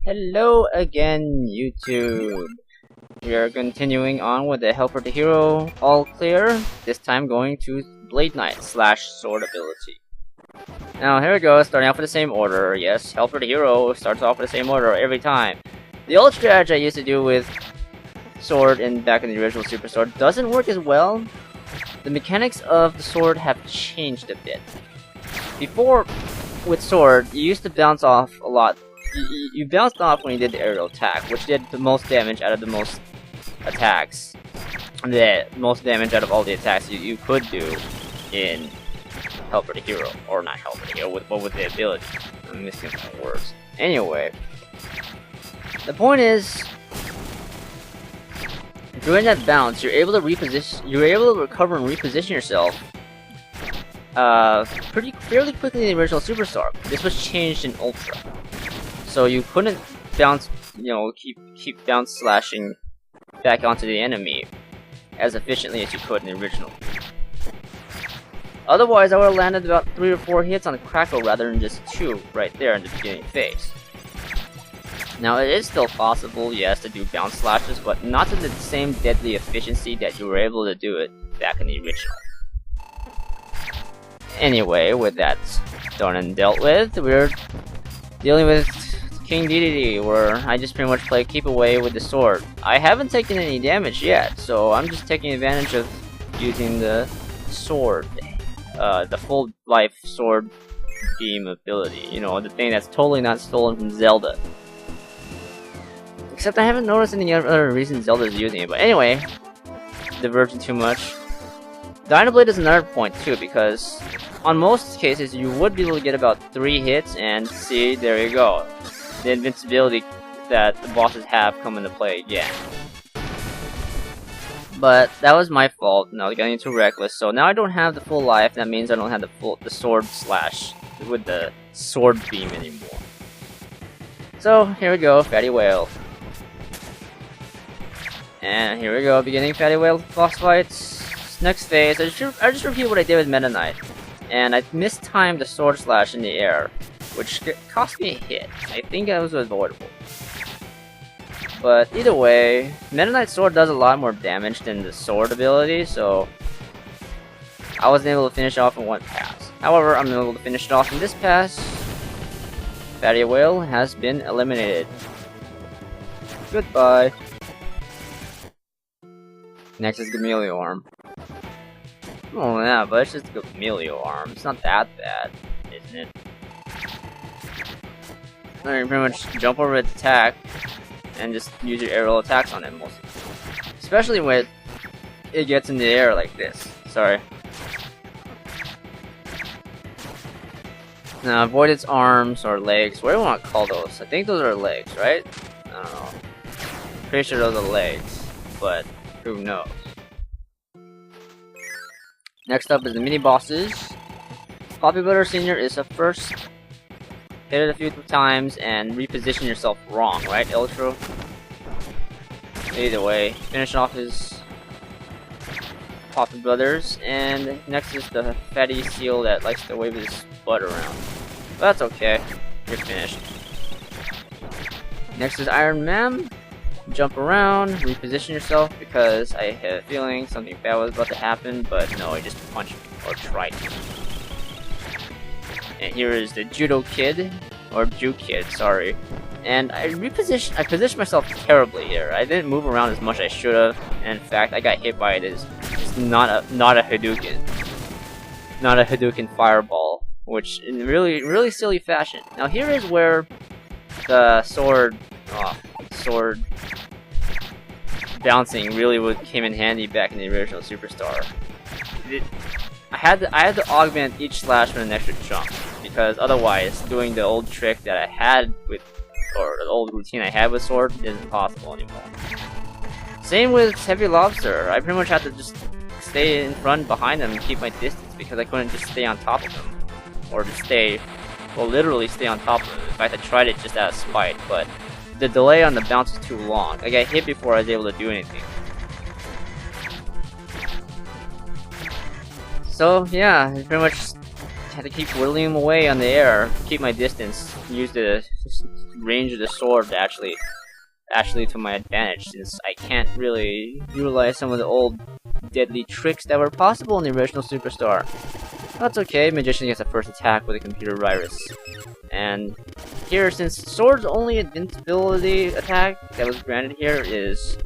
Hello again, YouTube. We are continuing on with the Helper to Hero all clear, this time going to Blade Knight / Sword ability. Now here we go, starting off with the same order. Yes, Helper to Hero starts off with the same order every time. The old strategy I used to do with Sword back in the original Super Sword doesn't work as well. The mechanics of the Sword have changed a bit. Before, with Sword, you used to bounce off a lot. You bounced off when you did the aerial attack, which did the most damage out of the most attacks. The most damage out of all the attacks you could do in Helper to Hero. Or not Helper to Hero, but with the ability. I'm missing some words. Anyway, the point is, during that bounce, you're able to recover and reposition yourself fairly quickly in the original Superstar. This was changed in Ultra. So you couldn't bounce, keep bounce slashing back onto the enemy as efficiently as you could in the original. Otherwise, I would have landed about 3 or 4 hits on Krako rather than just 2 right there in the beginning phase. Now, it is still possible, yes, to do bounce slashes, but not to the same deadly efficiency that you were able to do it back in the original. Anyway, with that done and dealt with, we're dealing with King DDD, where I just pretty much play keep away with the sword. I haven't taken any damage yet, so I'm just taking advantage of using the sword, the full life sword beam ability. You know, the thing that's totally not stolen from Zelda. Except I haven't noticed any other reason Zelda's using it. But anyway, diverging too much. Dynablade is another point too, because on most cases you would be able to get about 3 hits, and see, there you go. The invincibility that the bosses have come into play again. But that was my fault. Now getting too reckless. So now I don't have the full life. That means I don't have the sword slash with the sword beam anymore. So here we go, Fatty Whale. And here we go, beginning Fatty Whale boss fights. Next phase, I just repeat what I did with Meta Knight. And I mistimed the sword slash in the air, which cost me a hit. I think that was avoidable. But either way, Meta Knight's sword does a lot more damage than the sword ability, so I wasn't able to finish off in one pass. However, I'm able to finish it off in this pass. Fatty Whale has been eliminated. Goodbye. Next is Gamelio Arm. Oh yeah, but it's just a Gamelio Arm. It's not that bad, isn't it? You pretty much jump over its attack and just use your aerial attacks on it mostly. Especially when it gets in the air like this. Sorry. Now avoid its arms or legs. What do you want to call those? I think those are legs, right? I don't know. Pretty sure those are legs, but who knows? Next up is the mini bosses. Poppy Butter Senior is a first. Hit it a few times and reposition yourself wrong, right, Electro? Either way, finish off his Poppy Brothers, and next is the fatty seal that likes to wave his butt around. But that's okay, you're finished. Next is Iron Man. Jump around, reposition yourself, because I had a feeling something bad was about to happen, but no, he just punched me, or tried to. And here is the Judo Kid, or Juke Kid, sorry. And I positioned myself terribly here. I didn't move around as much as I should have, and in fact, I got hit by it as not a Hadouken. Not a Hadouken fireball, which in really silly fashion. Now here is where the sword bouncing really came in handy back in the original Superstar. I had to augment each slash with an extra jump, because otherwise doing the old trick that I had with, or the old routine I had with sword isn't possible anymore. Same with Heavy Lobster. I pretty much had to just stay in front behind them and keep my distance, because I couldn't just stay on top of them, or just literally stay on top of them. In fact, I tried it just out of spite, but the delay on the bounce was too long. I got hit before I was able to do anything. So yeah, I pretty much had to keep whittling him away on the air, keep my distance, use the range of the sword to actually to my advantage, since I can't really utilize some of the old deadly tricks that were possible in the original Superstar. That's okay, Magician gets a first attack with a computer virus. And here, since Sword's only invincibility attack that was granted here is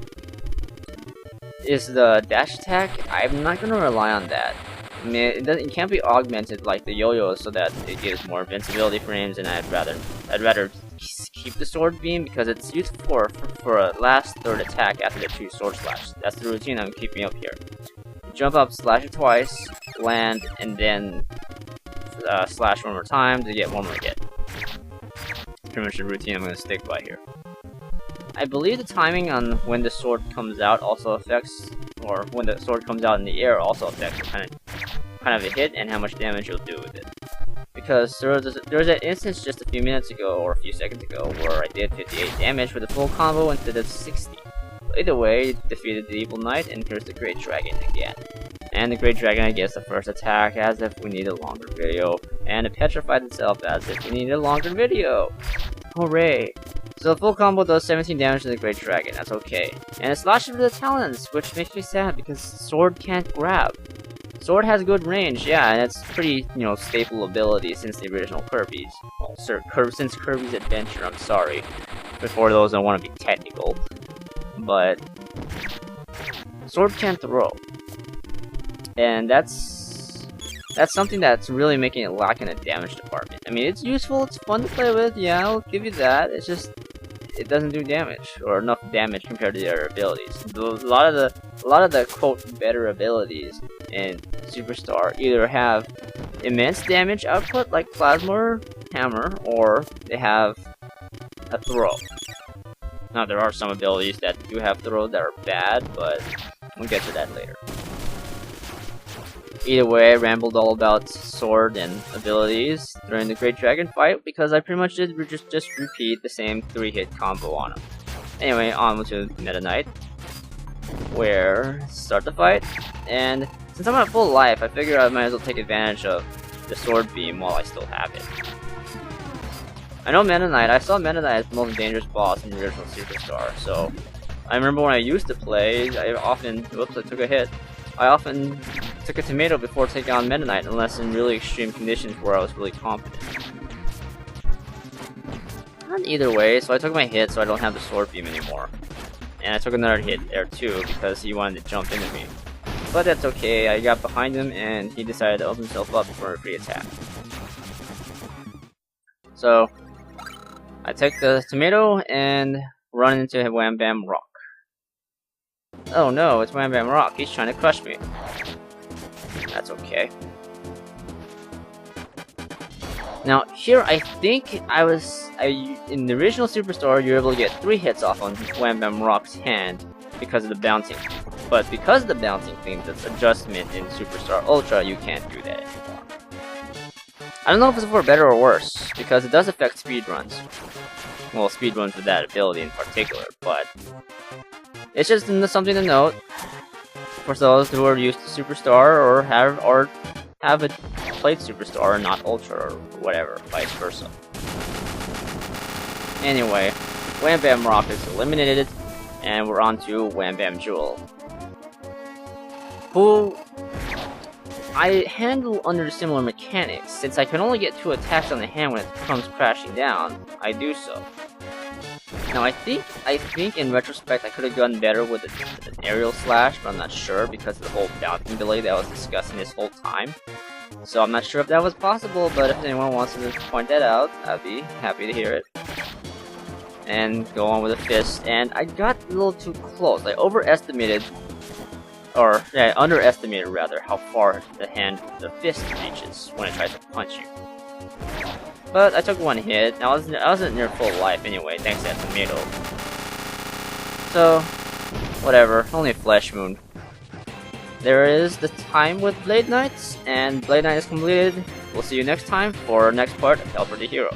the dash attack, I'm not gonna rely on that. I mean, it can't be augmented like the yo-yo so that it gives more invincibility frames, and I'd rather keep the sword beam because it's used for a last third attack after the 2 sword slash. That's the routine I'm keeping up here. Jump up, slash it twice, land, and then slash one more time to get one more hit. Pretty much the routine I'm going to stick by here. I believe the timing on when the sword comes out also affects, or when the sword comes out in the air also affects kind of a hit and how much damage you'll do with it. Because there was an instance just a few minutes ago, or a few seconds ago, where I did 58 damage with a full combo instead of 60. Either way, defeated the Evil Knight, and here's the Great Dragon again. And the Great Dragon gets the first attack as if we need a longer video, and it petrified itself as if we need a longer video. Hooray! So the full combo does 17 damage to the Great Dragon, that's okay. And it slashes with the talons, which makes me sad because Sword can't grab. Sword has good range, yeah, and it's pretty, staple ability since the original Kirby's. Well, since Kirby's Adventure, I'm sorry. Before those, I want to be technical. But Sword can't throw, and that's something that's really making it lack in the damage department. I mean, it's useful, it's fun to play with, yeah, I'll give you that. It's just it doesn't do damage, or enough damage compared to the other abilities. A lot of the quote better abilities in Superstar either have immense damage output like Plasma or Hammer, or they have a throw. Now, there are some abilities that do have throws that are bad, but we'll get to that later. Either way, I rambled all about sword and abilities during the Great Dragon fight because I pretty much did just repeat the same 3-hit combo on him. Anyway, on to Meta Knight, where start the fight, and since I'm at full life, I figure I might as well take advantage of the sword beam while I still have it. I know Meta Knight, I saw Meta Knight as the most dangerous boss in the original Superstar, so I remember when I used to play, I often, whoops, I took a hit. I often took a tomato before taking on Meta Knight, unless in really extreme conditions where I was really confident. Not either way, so I took my hit so I don't have the sword beam anymore. And I took another hit there too, because he wanted to jump into me. But that's okay, I got behind him and he decided to open himself up for a free attack. So, I take the tomato and run into Wham Bam Rock. Oh no, it's Wham Bam Rock, he's trying to crush me. That's okay. Now, here I think in the original Superstar, you were able to get 3 hits off on Wham Bam Rock's hand because of the bouncing. But because of the bouncing thing, this adjustment in Superstar Ultra, you can't do that anymore. I don't know if it's for better or worse, because it does affect speedruns. Well, speedruns with that ability in particular, but it's just something to note for those who are used to Superstar or have played Superstar and not Ultra or whatever, vice versa. Anyway, Wham Bam Rock is eliminated, and we're on to Wham Bam Jewel, who I handle under similar mechanics. Since I can only get 2 attacks on the hand when it comes crashing down, I do so. Now I think in retrospect I could have done better with an aerial slash, but I'm not sure because of the whole bouncing delay that I was discussing this whole time. So I'm not sure if that was possible, but if anyone wants to point that out, I'd be happy to hear it. And go on with a fist, and I got a little too close. I underestimated rather, how far the fist reaches when it tries to punch you. But I took 1 hit. Now I wasn't near full life anyway, thanks to that tomato. So, whatever, only a flesh wound. There is the time with Blade Knights, and Blade Knight is completed. We'll see you next time for our next part of Helper the Hero.